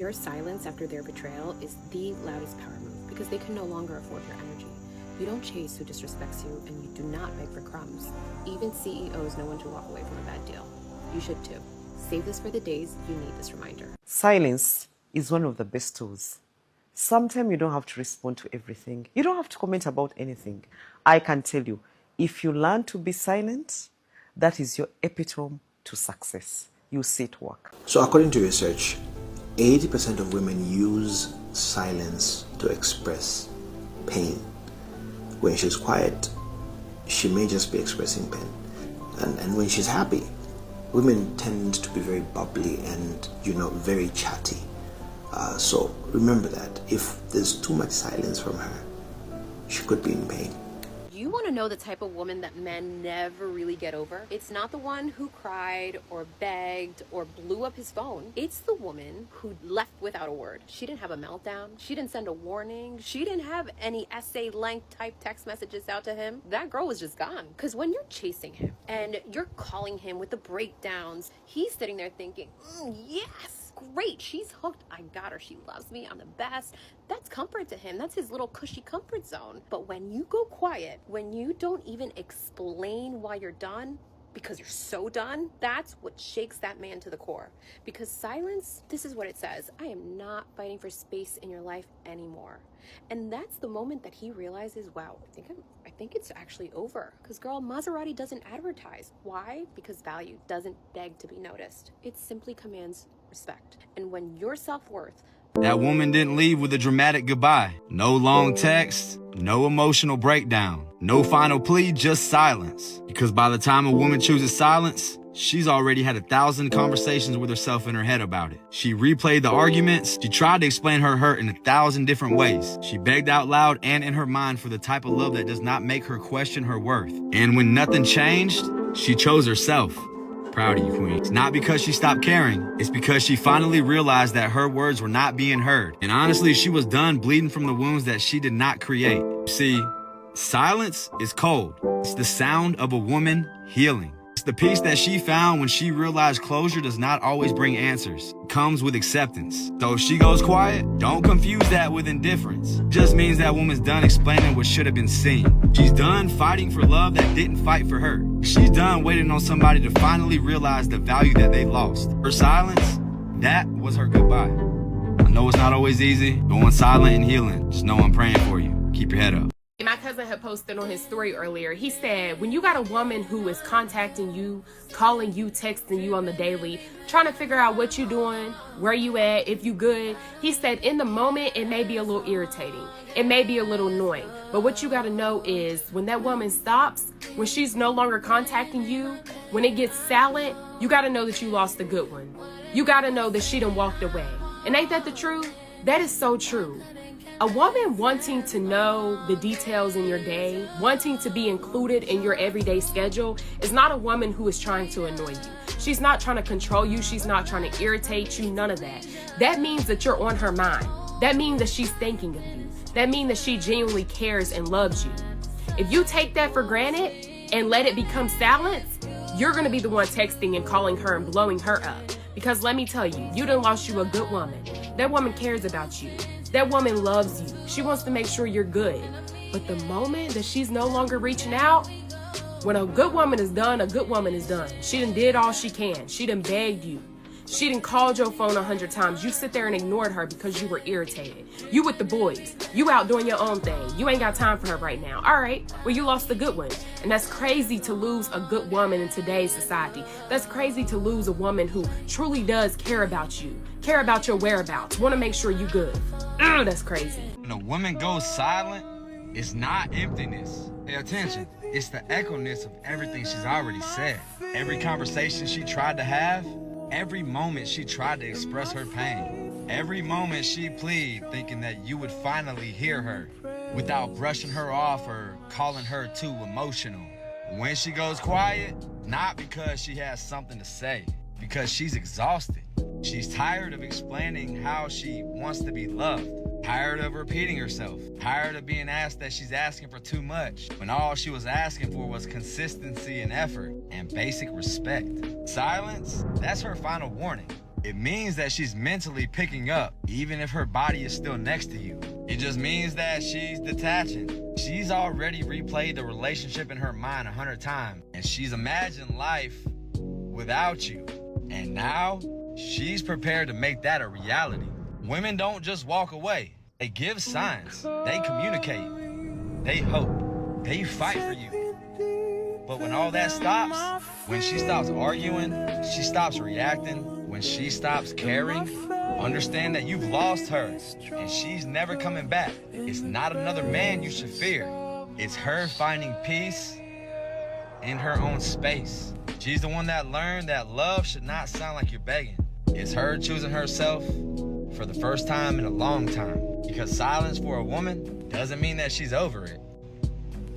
Your silence after their betrayal is the loudest power move because they can no longer afford your energy. You don't chase who disrespects you, and you do not beg for crumbs. Even CEOs know when to walk away from a bad deal. You should too. Save this for the days you need this reminder. Silence is one of the best tools. Sometimes you don't have to respond to everything. You don't have to comment about anything. I can tell you, if you learn to be silent, that is your epitome to success. You see it work. So according to research, 80% of women use silence to express pain. When she's quiet, she may just be expressing pain. And when she's happy, women tend to be very bubbly and, very chatty. So remember that if there's too much silence from her, she could be in pain. You want to know the type of woman that men never really get over? It's not the one who cried or begged or blew up his phone. It's the woman who left without a word. She didn't have a meltdown. She didn't send a warning. She didn't have any essay length type text messages out to him. That girl was just gone. Because when you're chasing him and you're calling him with the breakdowns, he's sitting there thinking, yes, great, she's hooked. I got her. She loves me. I'm the best. That's comfort to him. That's his little cushy comfort zone. But when you go quiet, when you don't even explain why you're done, because you're so done, that's what shakes that man to the core. Because silence, this is what it says: I am not fighting for space in your life anymore. And that's the moment that he realizes, wow, I think it's actually over. Because girl, Maserati doesn't advertise. Why? Because value doesn't beg to be noticed. It simply commands respect. And when your self-worth... That woman didn't leave with a dramatic goodbye. No long text, no emotional breakdown, no final plea, just silence. Because by the time a woman chooses silence, she's already had 1,000 conversations with herself in her head about it. She replayed the arguments. She tried to explain her hurt in 1,000 different ways. She begged out loud and in her mind for the type of love that does not make her question her worth. And when nothing changed, she chose herself. Proud of you, queen. It's not because she stopped caring. It's because she finally realized that her words were not being heard. And honestly, she was done bleeding from the wounds that she did not create. See, silence is cold. It's the sound of a woman healing. It's the peace that she found when she realized closure does not always bring answers. It comes with acceptance. So if she goes quiet, don't confuse that with indifference. It just means that woman's done explaining what should have been seen. She's done fighting for love that didn't fight for her. She's done waiting on somebody to finally realize the value that they lost. Her silence, that was her goodbye. I know it's not always easy, going silent and healing. Just know I'm praying for you. Keep your head up. My cousin had posted on his story earlier, he said, when you got a woman who is contacting you, calling you, texting you on the daily, trying to figure out what you doing, where you at, if you good, he said in the moment, it may be a little irritating. It may be a little annoying. But what you got to know is when that woman stops, when she's no longer contacting you, when it gets silent, you got to know that you lost a good one. You got to know that she done walked away. And ain't that the truth? That is so true. A woman wanting to know the details in your day, wanting to be included in your everyday schedule, is not a woman who is trying to annoy you. She's not trying to control you. She's not trying to irritate you. None of that. That means that you're on her mind. That means that she's thinking of you. That means that she genuinely cares and loves you. If you take that for granted and let it become silence, you're going to be the one texting and calling her and blowing her up. Because let me tell you, you done lost you a good woman. That woman cares about you. That woman loves you. She wants to make sure you're good. But the moment that she's no longer reaching out, when a good woman is done, a good woman is done. She done did all she can. She done begged you. She done called your phone 100 times. You sit there and ignored her because you were irritated. You with the boys. You out doing your own thing. You ain't got time for her right now. All right, well, you lost a good one. And that's crazy to lose a good woman in today's society. That's crazy to lose a woman who truly does care about you, care about your whereabouts, want to make sure you good. That's crazy. When a woman goes silent, it's not emptiness. Pay attention. It's the echo-ness of everything she's already said. Every conversation she tried to have, every moment she tried to express her pain, every moment she pleaded thinking that you would finally hear her without brushing her off or calling her too emotional. When she goes quiet, not because she has something to say, because she's exhausted. She's tired of explaining how she wants to be loved, tired of repeating herself, tired of being asked that she's asking for too much, when all she was asking for was consistency and effort and basic respect. Silence, that's her final warning. It means that she's mentally picking up, even if her body is still next to you. It just means that she's detaching. She's already replayed the relationship in her mind 100 times, and she's imagined life without you. And now, she's prepared to make that a reality. Women don't just walk away. They give signs. They communicate. They hope. They fight for you. But when all that stops, when she stops arguing, she stops reacting, when she stops caring, understand that you've lost her and she's never coming back. It's not another man you should fear. It's her finding peace in her own space. She's the one that learned that love should not sound like you're begging. It's her choosing herself for the first time in a long time. Because silence for a woman doesn't mean that she's over it.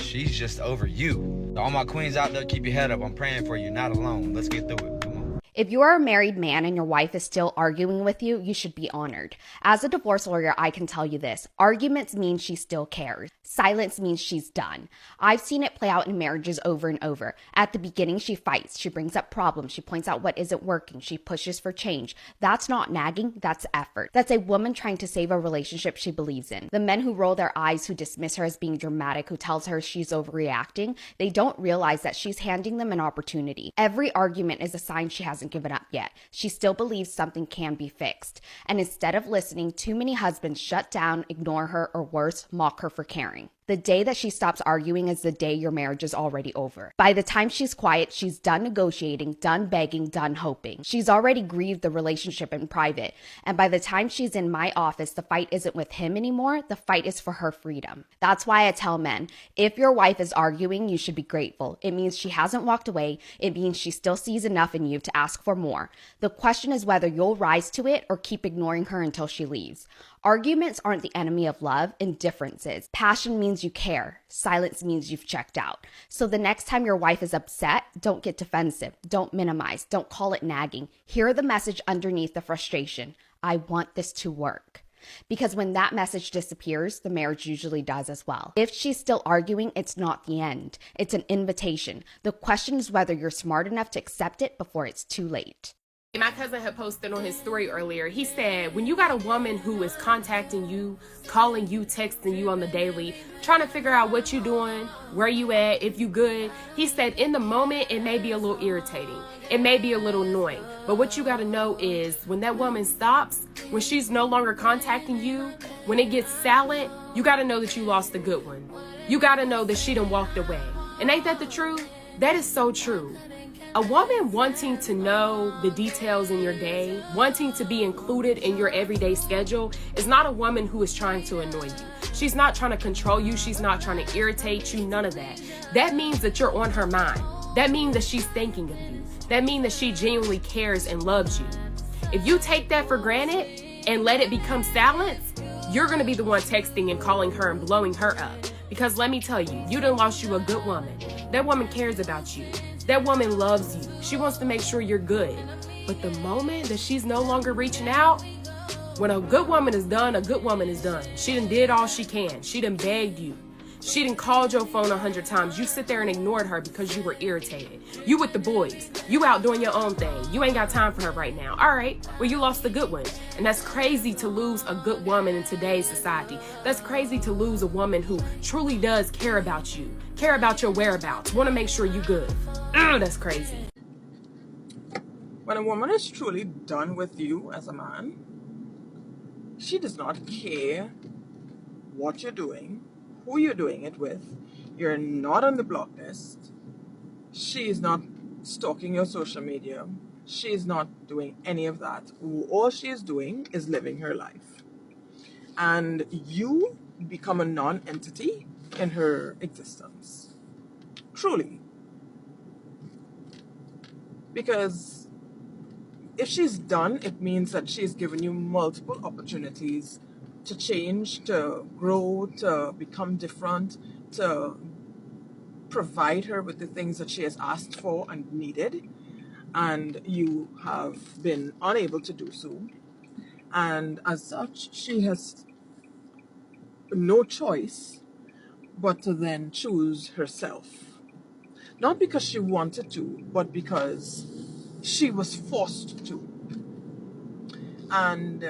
She's just over you. To all my queens out there, keep your head up. I'm praying for you, not alone. Let's get through it. Come on. If you are a married man and your wife is still arguing with you, you should be honored. As a divorce lawyer, I can tell you this. Arguments mean she still cares. Silence means she's done. I've seen it play out in marriages over and over. At the beginning, she fights. She brings up problems. She points out what isn't working. She pushes for change. That's not nagging. That's effort. That's a woman trying to save a relationship she believes in. The men who roll their eyes, who dismiss her as being dramatic, who tells her she's overreacting, they don't realize that she's handing them an opportunity. Every argument is a sign she hasn't given up yet. She still believes something can be fixed. And instead of listening, too many husbands shut down, ignore her, or worse, mock her for caring. The day that she stops arguing is the day your marriage is already over. By the time she's quiet, she's done negotiating, done begging, done hoping. She's already grieved the relationship in private. And by the time she's in my office, the fight isn't with him anymore. The fight is for her freedom. That's why I tell men, if your wife is arguing, you should be grateful. It means she hasn't walked away. It means she still sees enough in you to ask for more. The question is whether you'll rise to it or keep ignoring her until she leaves. Arguments aren't the enemy of love, indifference is. Passion means you care. Silence means you've checked out. So the next time your wife is upset, don't get defensive. Don't minimize. Don't call it nagging. Hear the message underneath the frustration. I want this to work. Because when that message disappears, the marriage usually does as well. If she's still arguing, it's not the end. It's an invitation. The question is whether you're smart enough to accept it before it's too late. My cousin had posted on his story earlier, he said, when you got a woman who is contacting you, calling you, texting you on the daily, trying to figure out what you doing, where you at, if you good, he said in the moment, it may be a little irritating. It may be a little annoying. But what you got to know is when that woman stops, when she's no longer contacting you, when it gets silent, you got to know that you lost a good one. You got to know that she done walked away. And ain't that the truth? That is so true. A woman wanting to know the details in your day, wanting to be included in your everyday schedule, is not a woman who is trying to annoy you. She's not trying to control you. She's not trying to irritate you. None of that. That means that you're on her mind. That means that she's thinking of you. That means that she genuinely cares and loves you. If you take that for granted and let it become silence, you're going to be the one texting and calling her and blowing her up. Because let me tell you, you done lost you a good woman. That woman cares about you. That woman loves you. She wants to make sure you're good. But the moment that she's no longer reaching out, when a good woman is done, a good woman is done. She done did all she can. She done begged you. She done called your phone 100 times. You sit there and ignored her because you were irritated. You with the boys. You out doing your own thing. You ain't got time for her right now. All right, well, you lost a good one. And that's crazy to lose a good woman in today's society. That's crazy to lose a woman who truly does care about you, care about your whereabouts, want to make sure you good. That's crazy. When a woman is truly done with you as a man, she does not care what you're doing, who you're doing it with. You're not on the block list. She is not stalking your social media. She is not doing any of that. All she is doing is living her life. And you become a non-entity in her existence. Truly. Because if she's done, it means that she's given you multiple opportunities to change, to grow, to become different, to provide her with the things that she has asked for and needed, and you have been unable to do so. And as such, she has no choice but to then choose herself. Not because she wanted to, but because she was forced to. And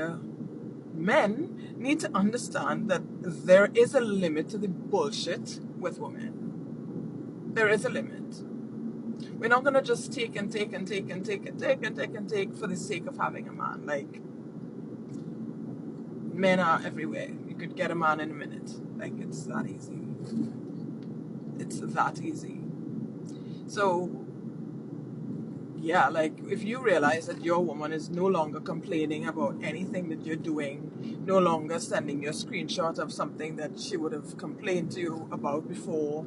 men need to understand that there is a limit to the bullshit with women. There is a limit. We're not going to just take and take and take and take and take and take and take for the sake of having a man. Like, men are everywhere. You could get a man in a minute. Like, it's that easy. It's that easy. So, yeah, like, if you realize that your woman is no longer complaining about anything that you're doing, no longer sending you a screenshot of something that she would have complained to you about before,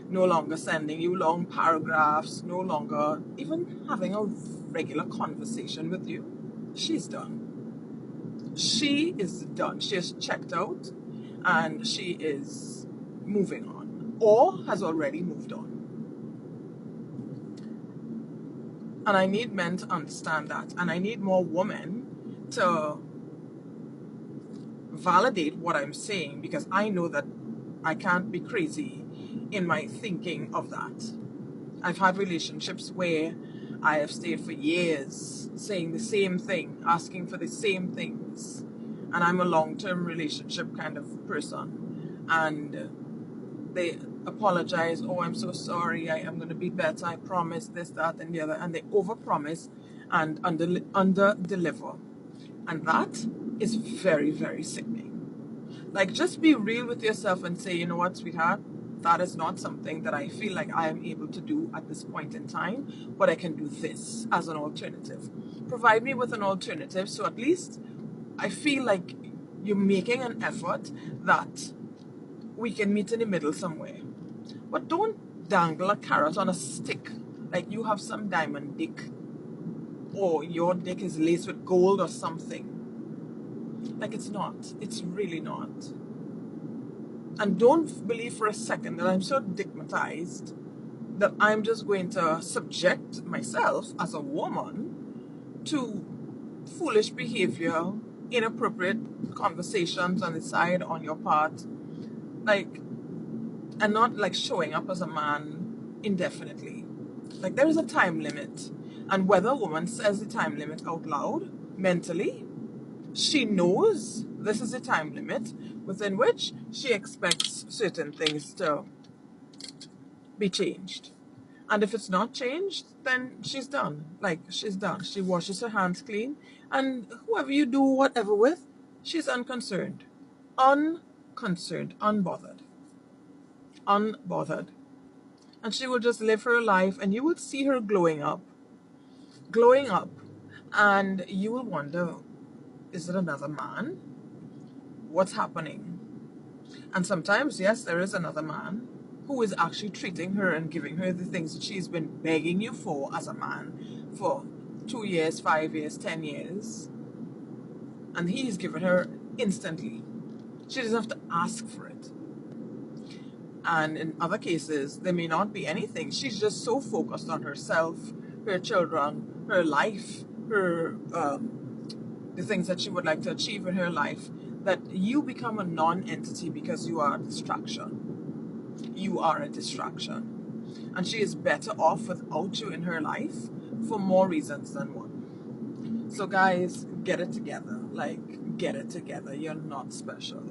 no longer sending you long paragraphs, no longer even having a regular conversation with you, she's done. She is done. She has checked out and she is moving on, or has already moved on. And I need men to understand that. And I need more women to validate what I'm saying, because I know that I can't be crazy in my thinking of that. I've had relationships where I have stayed for years saying the same thing, asking for the same things. And I'm a long-term relationship kind of person. And they apologize. Oh, I'm so sorry. I am going to be better. I promise this, that, and the other. And they overpromise and under-deliver. And that is very, very sickening. Like, just be real with yourself and say, you know what, sweetheart, that is not something that I feel like I am able to do at this point in time, but I can do this as an alternative. Provide me with an alternative, so at least I feel like you're making an effort that we can meet in the middle somewhere. But don't dangle a carrot on a stick like you have some diamond dick, or your dick is laced with gold or something. Like, it's not. It's really not. And don't believe for a second that I'm so digmatized that I'm just going to subject myself as a woman to foolish behavior, inappropriate conversations on the side on your part, like, and not like showing up as a man indefinitely. Like, there is a time limit. And whether a woman says the time limit out loud, mentally, she knows this is a time limit within which she expects certain things to be changed. And if it's not changed, then she's done. Like, she's done. She washes her hands clean. And whoever you do whatever with, she's unconcerned. Unconcerned. Unbothered. Unbothered. And she will just live her life, and you will see her glowing up. Glowing up. And you will wonder, is it another man? What's happening? And sometimes, yes, there is another man who is actually treating her and giving her the things that she's been begging you for as a man for 2 years, 5 years, 10 years. And he's given her instantly. She doesn't have to ask for it. And in other cases, there may not be anything. She's just so focused on herself, her children, her life, her the things that she would like to achieve in her life, that you become a non-entity because you are a distraction. You are a distraction. And she is better off without you in her life for more reasons than one. So guys, get it together. Like, get it together. You're not special.